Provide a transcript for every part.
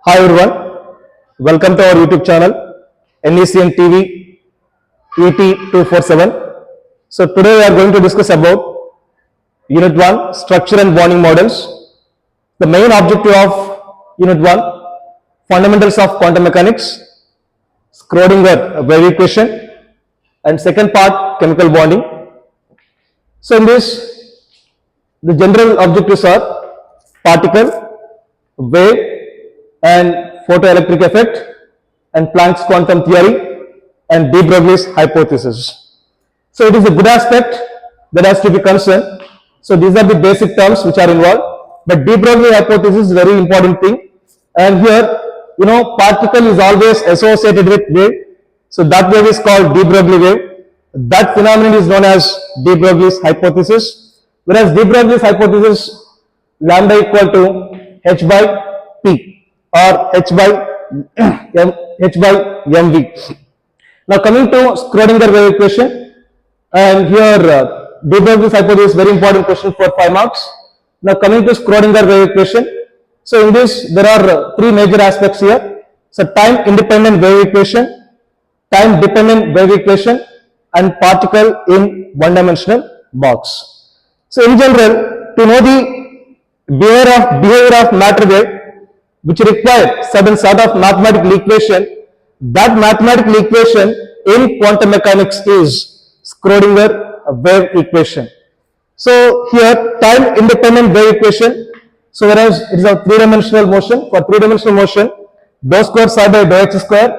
Hi everyone, welcome to our YouTube channel NECNTV ET247. So today we are going to discuss about Unit 1 Structure and Bonding Models. The main objective of Unit 1 Fundamentals of Quantum Mechanics, Schrödinger wave equation, and second part Chemical Bonding. So in this, the general objectives are particle, wave, and photoelectric effect, and Planck's quantum theory, and de Broglie's hypothesis. So it is a good aspect that has to be concerned. So these are the basic terms which are involved, but de Broglie hypothesis is a very important thing. And here, particle is always associated with wave. So that wave is called de Broglie wave. That phenomenon is known as de Broglie's hypothesis. Whereas de Broglie's hypothesis, lambda equal to h by p or h by mv. Now coming to Schrödinger wave equation, and here de Broglie's hypothesis is very important question for 5 marks. Now coming to Schrödinger wave equation, so in this there are 3 major aspects here. So time independent wave equation, time dependent wave equation, and particle in one-dimensional box. So in general, to know the behavior of matter wave, which require certain sort of mathematical equation, that mathematical equation in quantum mechanics is Schrödinger wave equation. So here time independent wave equation, so whereas it is a 3-dimensional motion, for 3-dimensional motion, dou square psi by dou x square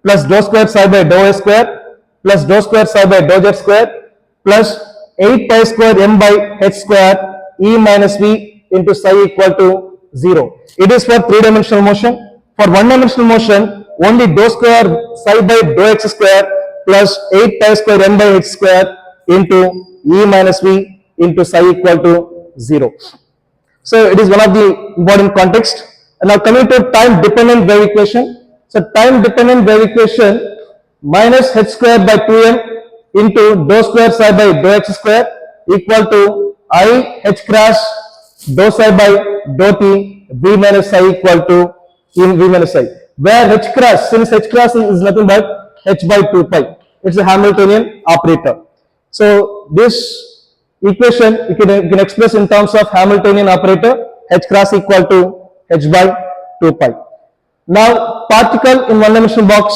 plus dou square psi by dou a square plus dou square psi by dou z square plus 8 pi square m by h square e minus v into psi equal to 0. It is for 3-dimensional motion. For 1-dimensional motion, only dou square psi by dou x square plus 8 pi square m by h square into e minus v into psi equal to 0. So it is one of the important context. And now coming to time dependent wave equation. So time dependent wave equation minus h square by 2m into dou square psi by dou x square equal to I h cross dou psi by dou t v minus psi equal to in v minus psi, where h cross, since h cross is nothing but h by 2 pi, it's a Hamiltonian operator. So this equation you can express in terms of Hamiltonian operator, h cross equal to h by 2 pi. Now particle in one-dimensional box,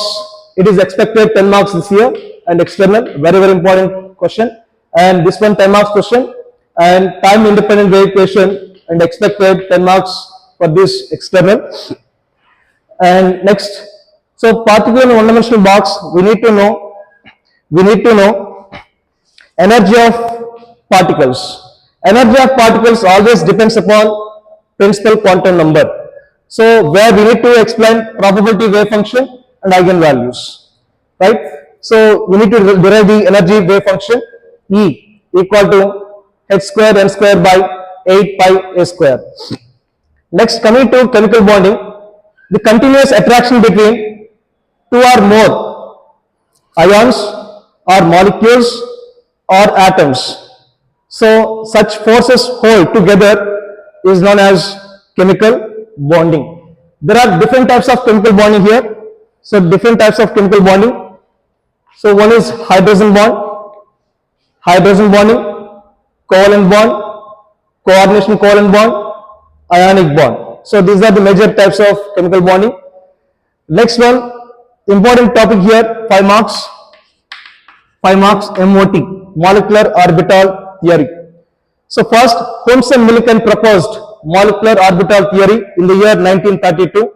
it is expected 10 marks this year, and external, very important question, and this one 10 marks question, and time independent wave equation, and expected 10 marks for this external. And next, so particle in one-dimensional box, we need to know energy of particles. Energy of particles always depends upon principal quantum number. So where we need to explain probability wave function and eigenvalues, right? So we need to derive the energy wave function E equal to h square n square by 8 pi a square. Next, coming to chemical bonding, the continuous attraction between 2 or more ions or molecules or atoms. So such forces hold together is known as chemical bonding. There are different types of chemical bonding here. So different types of chemical bonding. So one is hydrogen bonding, covalent bond, coordination covalent bond, ionic bond. So these are the major types of chemical bonding. Next one, important topic here, 5 marks, MOT, molecular orbital theory. So first, Holmes and Millikan proposed molecular orbital theory in the year 1932.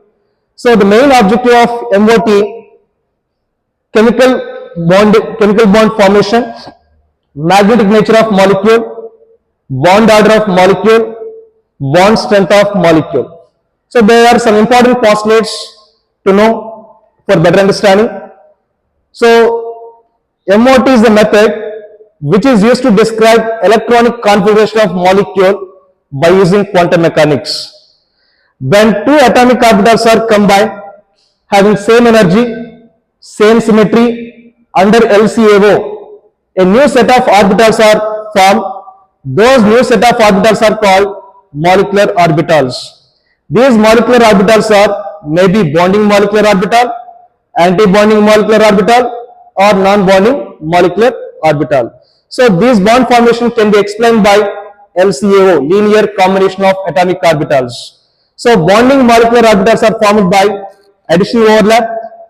So the main objective of MOT, chemical bond formation, magnetic nature of molecule, bond order of molecule, bond strength of molecule. So there are some important postulates to know for better understanding. So MOT is the method which is used to describe electronic configuration of molecule by using quantum mechanics. When 2 atomic orbitals are combined having same energy, same symmetry under LCAO, a new set of orbitals are formed. Those new set of orbitals are called molecular orbitals. These molecular orbitals are may be bonding molecular orbital, anti-bonding molecular orbital, or non-bonding molecular orbital. So these bond formation can be explained by LCAO, linear combination of atomic orbitals. So bonding molecular orbitals are formed by additional overlap,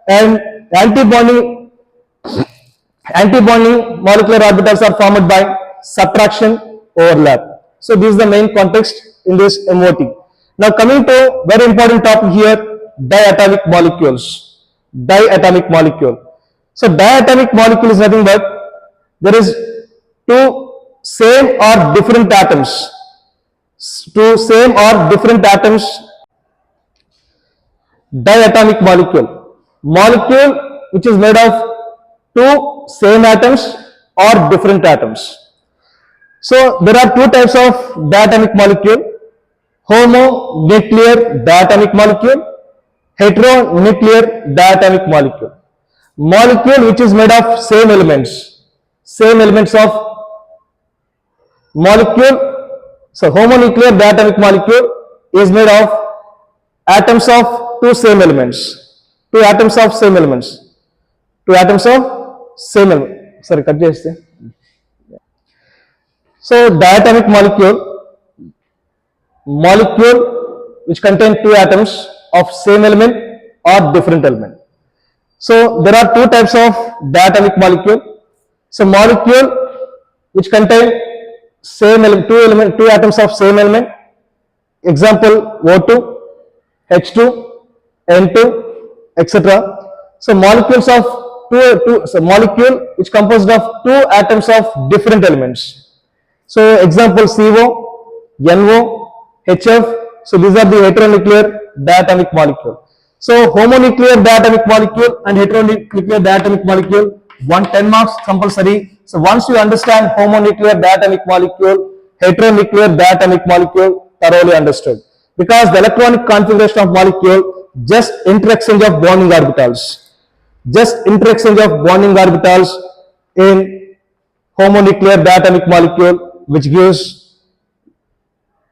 and anti-bonding molecular orbitals are formed by subtraction overlap. So this is the main context in this MOT. Now coming to very important topic here, diatomic molecules. Diatomic molecule. So diatomic molecule is nothing but there is two same or different atoms. Two same or different atoms. Diatomic molecule. Molecule which is made of two same atoms or different atoms. So there are two types of diatomic molecule: homonuclear diatomic molecule, heteronuclear diatomic molecule. Molecule which is made of same elements of molecule. So homonuclear diatomic molecule is made of atoms of two same elements. Two atoms of same elements. Sorry, cut cheste. So diatomic molecule which contain two atoms of same element or different element. So there are two types of diatomic molecule. So molecule which contain two atoms of same element. Example O2, H2, N2, etc. So molecules of molecule which composed of two atoms of different elements. So example CO, NO, HF. So these are the heteronuclear diatomic molecule. So homonuclear diatomic molecule and heteronuclear diatomic molecule, 10 marks compulsory. So once you understand homonuclear diatomic molecule, heteronuclear diatomic molecule, thoroughly understood. Because the electronic configuration of molecule, just interexchange of bonding orbitals. Just interexchange of bonding orbitals in homonuclear diatomic molecule, which gives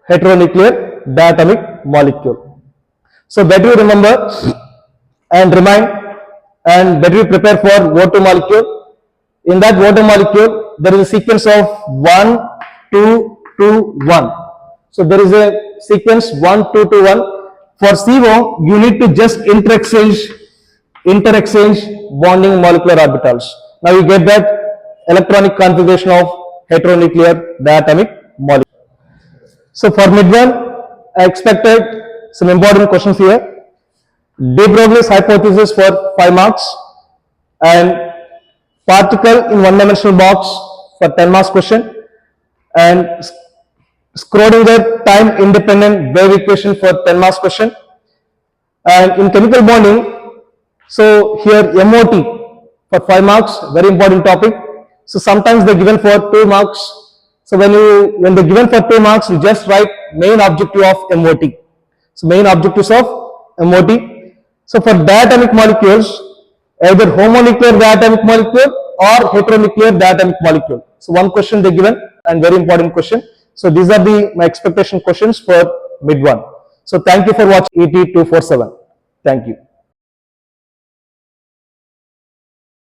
heteronuclear diatomic molecule. So better you remember and remind, and better you prepare for O2 molecule. In that O2 molecule, there is a sequence of 1, 2, 2, 1. So there is a sequence 1, 2, 2, 1. For CO, you need to just interexchange bonding molecular orbitals. Now you get that electronic configuration of heteronuclear diatomic molecule. So for mid one, I expected some important questions here. De Broglie's hypothesis for 5 marks, and particle in one-dimensional box for 10 marks question, and Schrodinger time independent wave equation for 10 marks question. And in chemical bonding, so here MOT for 5 marks, very important topic. So sometimes they're given for 2 marks. So when they're given for 2 marks, you just write main objective of MOT. So main objectives of MOT. So for diatomic molecules, either homonuclear diatomic molecule or heteronuclear diatomic molecule. So one question they given, and very important question. So these are my expectation questions for mid one. So thank you for watching ET247. Thank you.